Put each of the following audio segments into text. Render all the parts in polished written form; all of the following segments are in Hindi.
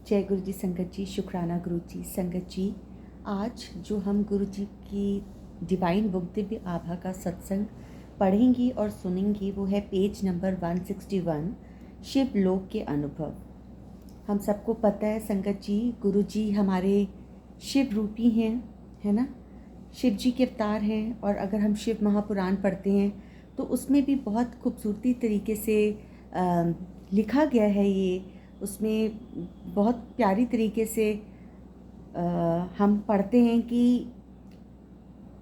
जय गुरु जी संगत जी, शुक्राना गुरु जी संगत जी। आज जो हम गुरु जी की डिवाइन बुक दिव्य आभा का सत्संग पढ़ेंगी और सुनेंगी वो है पेज नंबर 161, शिव लोक के अनुभव। हम सबको पता है संगत जी, गुरु जी हमारे शिव रूपी हैं, है ना। शिव जी के अवतार हैं और अगर हम शिव महापुराण पढ़ते हैं तो उसमें भी बहुत खूबसूरती तरीके से लिखा गया है। ये उसमें बहुत प्यारी तरीके से हम पढ़ते हैं कि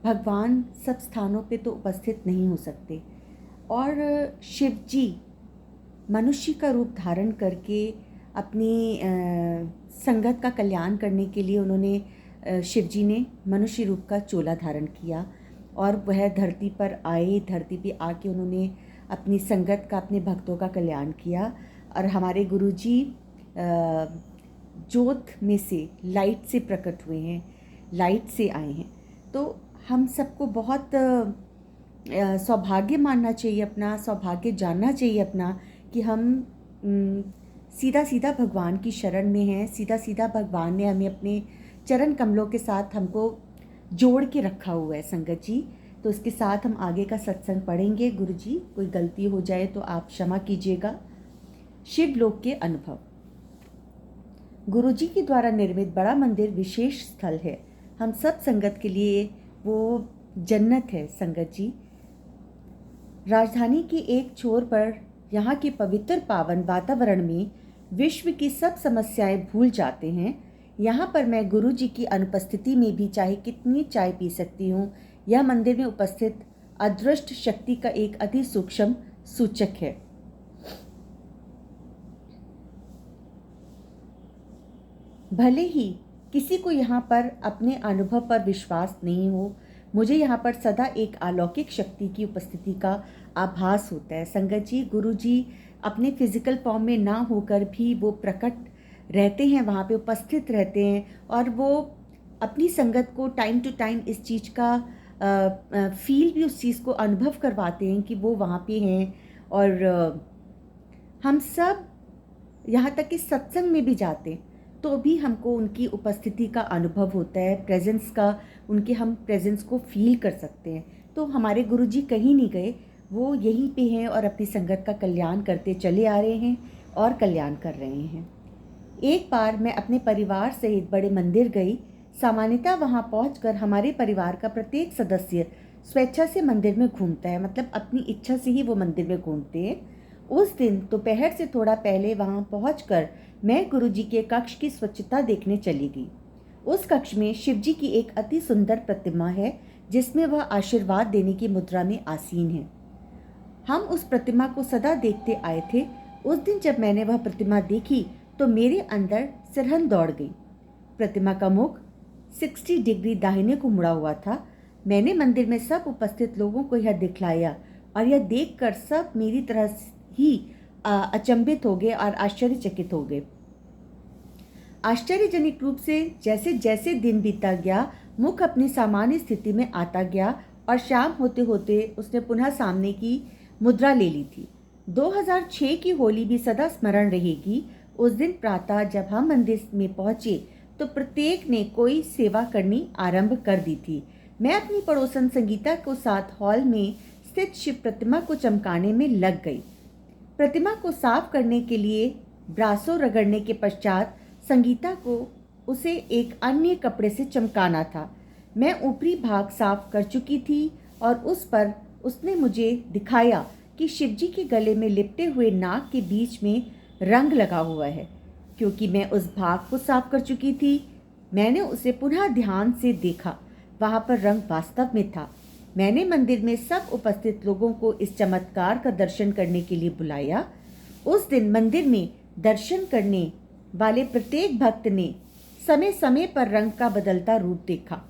भगवान सब स्थानों पे तो उपस्थित नहीं हो सकते और शिव जी मनुष्य का रूप धारण करके अपनी संगत का कल्याण करने के लिए उन्होंने शिव जी ने मनुष्य रूप का चोला धारण किया और वह धरती पर आए। धरती पे आके उन्होंने अपनी संगत का, अपने भक्तों का कल्याण किया। और हमारे गुरु जी ज्योत में से, लाइट से प्रकट हुए हैं, लाइट से आए हैं। तो हम सबको बहुत सौभाग्य मानना चाहिए, अपना सौभाग्य जानना चाहिए अपना, कि हम सीधा सीधा भगवान की शरण में हैं। सीधा सीधा भगवान ने हमें अपने चरण कमलों के साथ हमको जोड़ के रखा हुआ है संगत जी। तो इसके साथ हम आगे का सत्संग पढ़ेंगे। गुरु जी कोई गलती हो जाए तो आप क्षमा कीजिएगा। शिव लोक के अनुभव। गुरु जी के द्वारा निर्मित बड़ा मंदिर विशेष स्थल है। हम सब संगत के लिए वो जन्नत है संगत जी। राजधानी के एक छोर पर यहाँ के पवित्र पावन वातावरण में विश्व की सब समस्याएं भूल जाते हैं। यहाँ पर मैं गुरु जी की अनुपस्थिति में भी चाहे कितनी चाय पी सकती हूँ। यह मंदिर में उपस्थित अदृष्ट शक्ति का एक अति सूक्ष्म सूचक है। भले ही किसी को यहाँ पर अपने अनुभव पर विश्वास नहीं हो, मुझे यहाँ पर सदा एक अलौकिक शक्ति की उपस्थिति का आभास होता है संगत जी। गुरु जी अपने फिजिकल फॉर्म में ना होकर भी वो प्रकट रहते हैं, वहाँ पे उपस्थित रहते हैं और वो अपनी संगत को टाइम टू टाइम इस चीज़ का फील भी, उस चीज़ को अनुभव करवाते हैं कि वो वहाँ पे हैं। और हम सब यहाँ तक कि सत्संग में भी जाते तो भी हमको उनकी उपस्थिति का अनुभव होता है, प्रेजेंस का, उनके हम प्रेजेंस को फील कर सकते हैं। तो हमारे गुरु जी कहीं नहीं गए, वो यहीं पे हैं और अपनी संगत का कल्याण करते चले आ रहे हैं और कल्याण कर रहे हैं। एक बार मैं अपने परिवार सहित बड़े मंदिर गई। सामान्यतः वहाँ पहुँचकर हमारे परिवार का प्रत्येक सदस्य स्वेच्छा से मंदिर में घूमता है, मतलब अपनी इच्छा से ही वो मंदिर में घूमते हैं। उस दिन दोपहर से थोड़ा पहले वहाँ पहुँचकर मैं गुरु जी के कक्ष की स्वच्छता देखने चली गई। उस कक्ष में शिव जी की एक अति सुंदर प्रतिमा है जिसमें वह आशीर्वाद देने की मुद्रा में आसीन है। हम उस प्रतिमा को सदा देखते आए थे। उस दिन जब मैंने वह प्रतिमा देखी तो मेरे अंदर सिरहन दौड़ गई। प्रतिमा का मुख 60 डिग्री दाहिने को मुड़ा हुआ था। मैंने मंदिर में सब उपस्थित लोगों को यह दिखलाया और यह देखकर सब मेरी तरह ही अचंभित हो गए और आश्चर्यचकित हो गए। आश्चर्यजनक रूप से जैसे जैसे दिन बीता गया, मुख अपनी सामान्य स्थिति में आता गया और शाम होते होते उसने पुनः सामने की मुद्रा ले ली थी। 2006 की होली भी सदा स्मरण रहेगी। उस दिन प्रातः जब हम मंदिर में पहुंचे तो प्रत्येक ने कोई सेवा करनी आरंभ कर दी थी। मैं अपनी पड़ोसन संगीता को साथ हॉल में स्थित शिव प्रतिमा को चमकाने में लग गई। प्रतिमा को साफ करने के लिए ब्रासों रगड़ने के पश्चात संगीता को उसे एक अन्य कपड़े से चमकाना था। मैं ऊपरी भाग साफ कर चुकी थी और उस पर उसने मुझे दिखाया कि शिवजी के गले में लिपटे हुए नाग के बीच में रंग लगा हुआ है। क्योंकि मैं उस भाग को साफ कर चुकी थी, मैंने उसे पुनः ध्यान से देखा। वहाँ पर रंग वास्तव में था। मैंने मंदिर में सब उपस्थित लोगों को इस चमत्कार का दर्शन करने के लिए बुलाया। उस दिन मंदिर में दर्शन करने वाले प्रत्येक भक्त ने समय समय पर रंग का बदलता रूप देखा।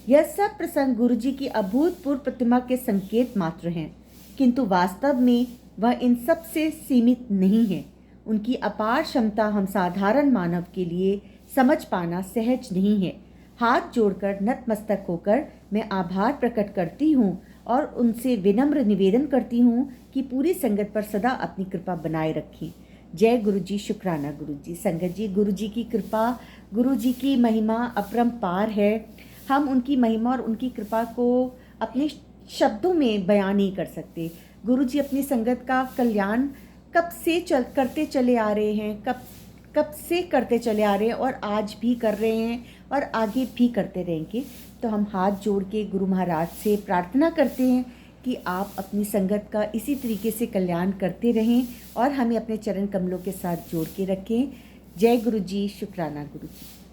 यह सब प्रसंग गुरु जी की अभूतपूर्व प्रतिमा के संकेत मात्र हैं, किंतु वास्तव में वह इन सब से सीमित नहीं है। उनकी अपार क्षमता हम साधारण मानव के लिए समझ पाना सहज नहीं है। हाथ जोड़कर नतमस्तक होकर मैं आभार प्रकट करती हूँ और उनसे विनम्र निवेदन करती हूँ कि पूरी संगत पर सदा अपनी कृपा बनाए रखें। जय गुरु जी, शुक्राना गुरु जी। संगत जी, गुरु जी की कृपा, गुरु जी की महिमा अपरंपार है। हम उनकी महिमा और उनकी कृपा को अपने शब्दों में बयान नहीं कर सकते। गुरु जी अपनी संगत का कल्याण कब से करते चले आ रहे हैं, कब से करते चले आ रहे हैं और आज भी कर रहे हैं और आगे भी करते रहेंगे। तो हम हाथ जोड़ के गुरु महाराज से प्रार्थना करते हैं कि आप अपनी संगत का इसी तरीके से कल्याण करते रहें और हमें अपने चरण कमलों के साथ जोड़ के रखें। जय गुरु जी, शुक्राना गुरु जी।